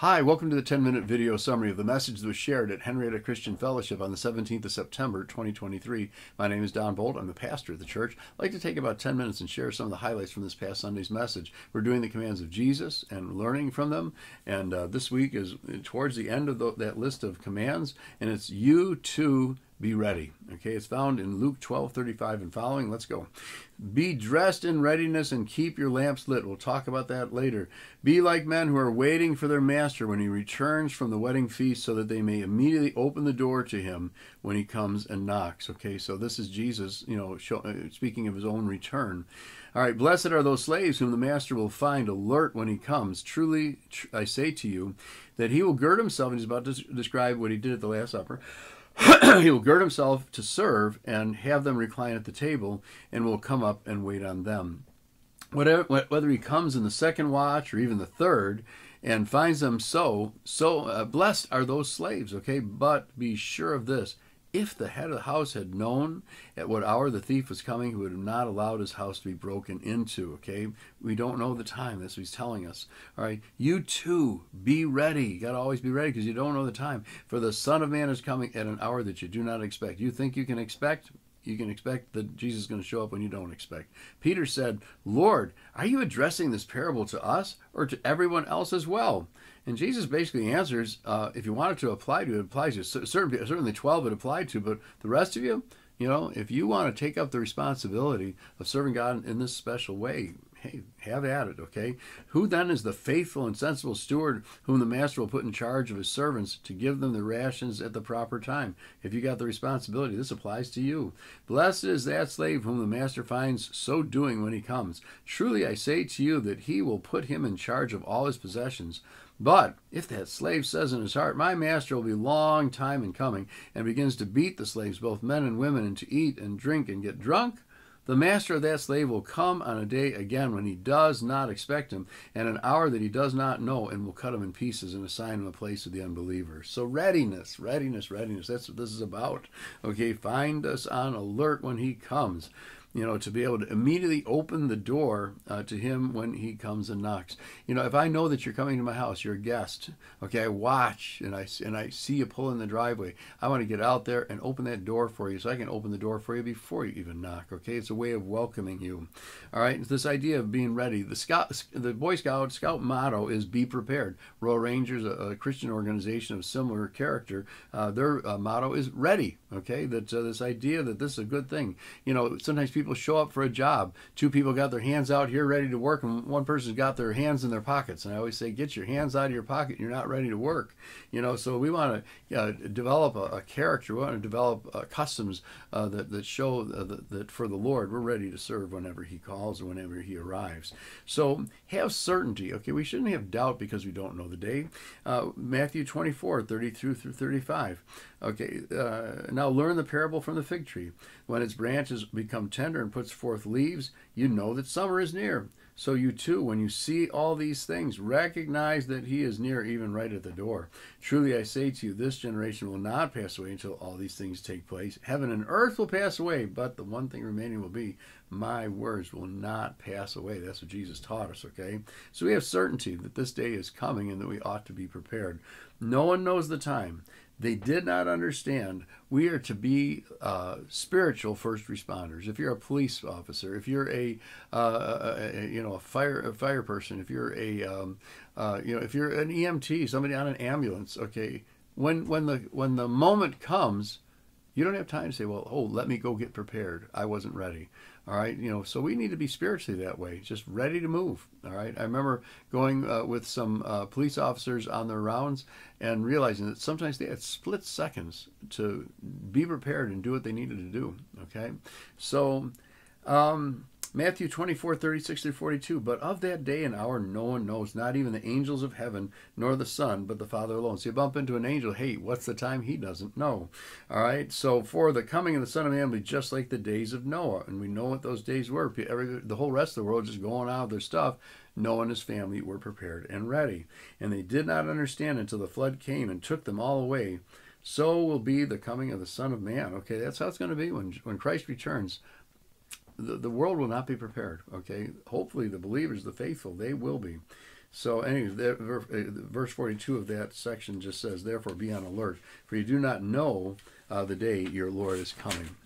Hi, welcome to the 10-minute video summary of the message that was shared at Henrietta Christian Fellowship on the 17th of September, 2023. My name is Don Bolt. I'm the pastor of the church. I'd like to take about 10 minutes and share some of the highlights from this past Sunday's message. We're doing the commands of Jesus and learning from them. And this week is towards the end of that list of commands, and it's you too be ready. Okay, it's found in Luke 12:35 and following. Let's go. Be dressed in readiness and keep your lamps lit. We'll talk about that later. Be like men who are waiting for their master when he returns from the wedding feast, so that they may immediately open the door to him when he comes and knocks. Okay, so this is Jesus, speaking of his own return. All right, blessed are those slaves whom the master will find alert when he comes. Truly, I say to you that he will gird himself, and he's about to describe what he did at the Last Supper. He will gird himself to serve and have them recline at the table, and will come up and wait on them. Whether he comes in the second watch or even the third and finds them so blessed are those slaves, okay? But be sure of this. If the head of the house had known at what hour the thief was coming, he would have not allowed his house to be broken into, okay? We don't know the time. That's what he's telling us. All right, you too, be ready. You got to always be ready, because you don't know the time. For the Son of Man is coming at an hour that you do not expect. You think you can expect? You can expect that Jesus is going to show up when you don't expect. Peter said, Lord, are you addressing this parable to us or to everyone else as well? And Jesus basically answers, if you want it to apply to you, it applies to you. Certainly 12 it applied to, but the rest of you, if you want to take up the responsibility of serving God in this special way, hey, have at it, okay? Who then is the faithful and sensible steward whom the master will put in charge of his servants to give them the rations at the proper time? If you got the responsibility, this applies to you. Blessed is that slave whom the master finds so doing when he comes. Truly I say to you that he will put him in charge of all his possessions. But if that slave says in his heart, my master will be long time in coming, and begins to beat the slaves, both men and women, and to eat and drink and get drunk, the master of that slave will come on a day again when he does not expect him, and an hour that he does not know, and will cut him in pieces and assign him a place of the unbelievers. So readiness. That's what this is about. Okay, find us on alert when he comes. To be able to immediately open the door to him when he comes and knocks. If I know that you're coming to my house, you're a guest, okay, I watch and I see you pull in the driveway. I want to get out there and open that door for you, so I can open the door for you before you even knock, okay? It's a way of welcoming you. All right, it's this idea of being ready. The Boy Scout motto is be prepared. Royal Rangers, a Christian organization of similar character, their motto is ready, okay? That this idea that this is a good thing. Sometimes people show up for a job. Two people got their hands out here ready to work, and one person's got their hands in their pockets. And I always say, get your hands out of your pocket. You're not ready to work. So we want to develop a character. We want to develop customs that show that for the Lord, we're ready to serve whenever he calls or whenever he arrives. So have certainty. Okay, we shouldn't have doubt because we don't know the day. Matthew 24:32 through 35. Okay, now learn the parable from the fig tree. When its branches become tender and puts forth leaves, you know that summer is near. So you too, when you see all these things, recognize that he is near, even right at the door. Truly I say to you, this generation will not pass away until all these things take place. Heaven and earth will pass away, but the one thing remaining will be, my words will not pass away. That's what Jesus taught us, okay? So we have certainty that this day is coming and that we ought to be prepared. No one knows the time. They did not understand. We are to be spiritual first responders. If you're a police officer, if you're a fire person, if you're if you're an EMT, somebody on an ambulance, okay, when the moment comes, you don't have time to say, well, let me go get prepared. I wasn't ready. All right, so we need to be spiritually that way, just ready to move. All right, I remember going with some police officers on their rounds and realizing that sometimes they had split seconds to be prepared and do what they needed to do. Okay, so Matthew 24:36-42. But of that day and hour no one knows, not even the angels of heaven, nor the Son, but the Father alone. So you bump into an angel, hey, what's the time? He doesn't know. All right, so for the coming of the Son of Man will be just like the days of Noah. And we know what those days were. The whole rest of the world just going out of their stuff. Noah and his family were prepared and ready. And they did not understand until the flood came and took them all away. So will be the coming of the Son of Man. Okay, that's how it's going to be when Christ returns. The world will not be prepared, okay? Hopefully the believers, the faithful, they will be. So anyway, verse 42 of that section just says, therefore be on alert, for you do not know the day your Lord is coming.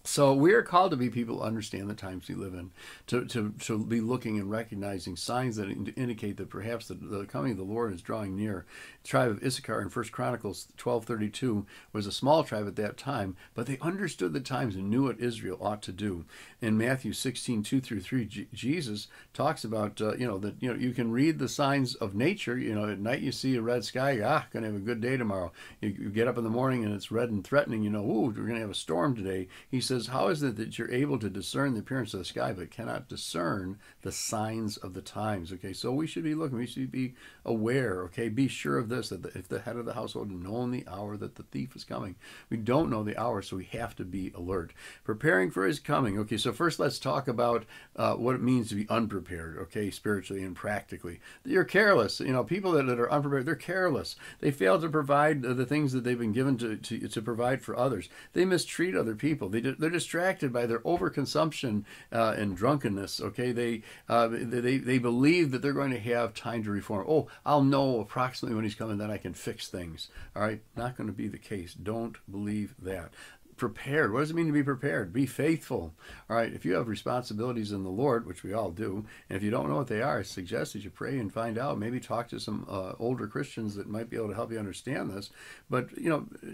So we are called to be people who understand the times we live in, to be looking and recognizing signs that indicate that perhaps the coming of the Lord is drawing near. The tribe of Issachar in 1 Chronicles 12:32 was a small tribe at that time, but they understood the times and knew what Israel ought to do. In Matthew 16:2-3, Jesus talks about you can read the signs of nature. At night you see a red sky, going to have a good day tomorrow. You get up in the morning and it's red and threatening. We're going to have a storm today. He says, how is it that you're able to discern the appearance of the sky but cannot discern the signs of the times? Okay, so we should be looking. We should be aware. Okay, be sure of this, that if the head of the household had known the hour that the thief is coming. We don't know the hour, so we have to be alert. Preparing for his coming. Okay, so first let's talk about what it means to be unprepared, okay, spiritually and practically. You're careless. People that are unprepared, they're careless. They fail to provide the things that they've been given to provide for others. They mistreat other people. They're distracted by their overconsumption and drunkenness. Okay, they believe that they're going to have time to reform. Oh, I'll know approximately when he's coming, then I can fix things. All right, not going to be the case. Don't believe that. Prepared. What does it mean to be prepared? Be faithful. All right, if you have responsibilities in the Lord, which we all do, and if you don't know what they are, I suggest that you pray and find out. Maybe talk to some older Christians that might be able to help you understand this. But,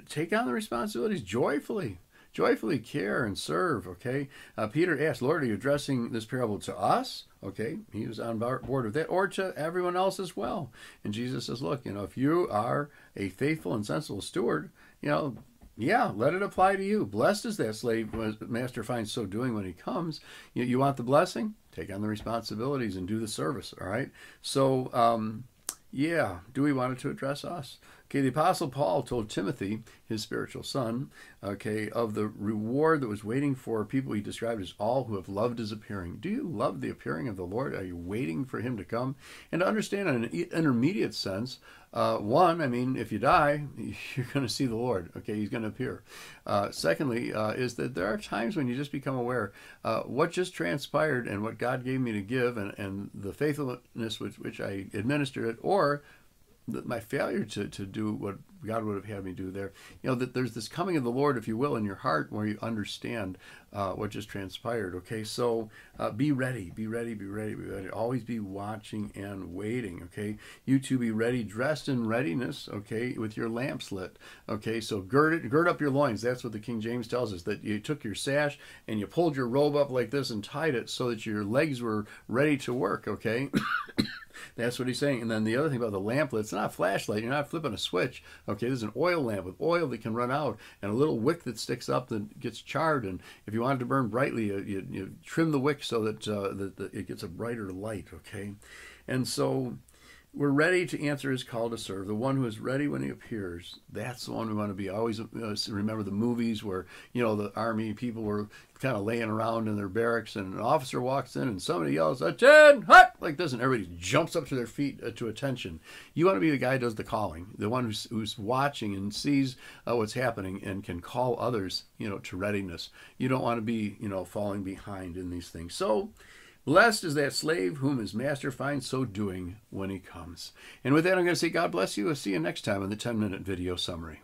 take on the responsibilities joyfully. Joyfully care and serve, okay? Peter asked, Lord, are you addressing this parable to us? Okay, he was on board with that, or to everyone else as well. And Jesus says, look, if you are a faithful and sensible steward, yeah, let it apply to you. Blessed is that slave when the master finds so doing when he comes. You want the blessing? Take on the responsibilities and do the service, all right? So, yeah, do we want it to address us? Okay, the Apostle Paul told Timothy, his spiritual son, okay, of the reward that was waiting for people he described as all who have loved his appearing. Do you love the appearing of the Lord? Are you waiting for him to come? And to understand in an intermediate sense, if you die, you're going to see the Lord. Okay, he's going to appear. Secondly, is that there are times when you just become aware what just transpired and what God gave me to give and the faithfulness with which I administered it, or my failure to do what God would have had me do there. That there's this coming of the Lord, if you will, in your heart where you understand what just transpired. Okay, so be ready, be ready, be ready, be ready. Always be watching and waiting. Okay, you two be ready, dressed in readiness. Okay, with your lamps lit. Okay, so gird up your loins. That's what the King James tells us, that you took your sash and you pulled your robe up like this and tied it so that your legs were ready to work. Okay. That's what he's saying. And then the other thing about the lamplet, it's not a flashlight. You're not flipping a switch. Okay, there's an oil lamp with oil that can run out and a little wick that sticks up that gets charred. And if you want it to burn brightly, you trim the wick so that, it gets a brighter light. Okay, and so we're ready to answer his call to serve. The one who is ready when he appears, that's the one we want to be. I always remember the movies where, the army people were kind of laying around in their barracks and an officer walks in and somebody yells, "Attention, hut!" like this, and everybody jumps up to their feet to attention. You want to be the guy who does the calling, the one who's watching and sees what's happening and can call others, to readiness. You don't want to be, falling behind in these things. So, blessed is that slave whom his master finds so doing when he comes. And with that, I'm going to say God bless you. I'll see you next time on the 10-minute video summary.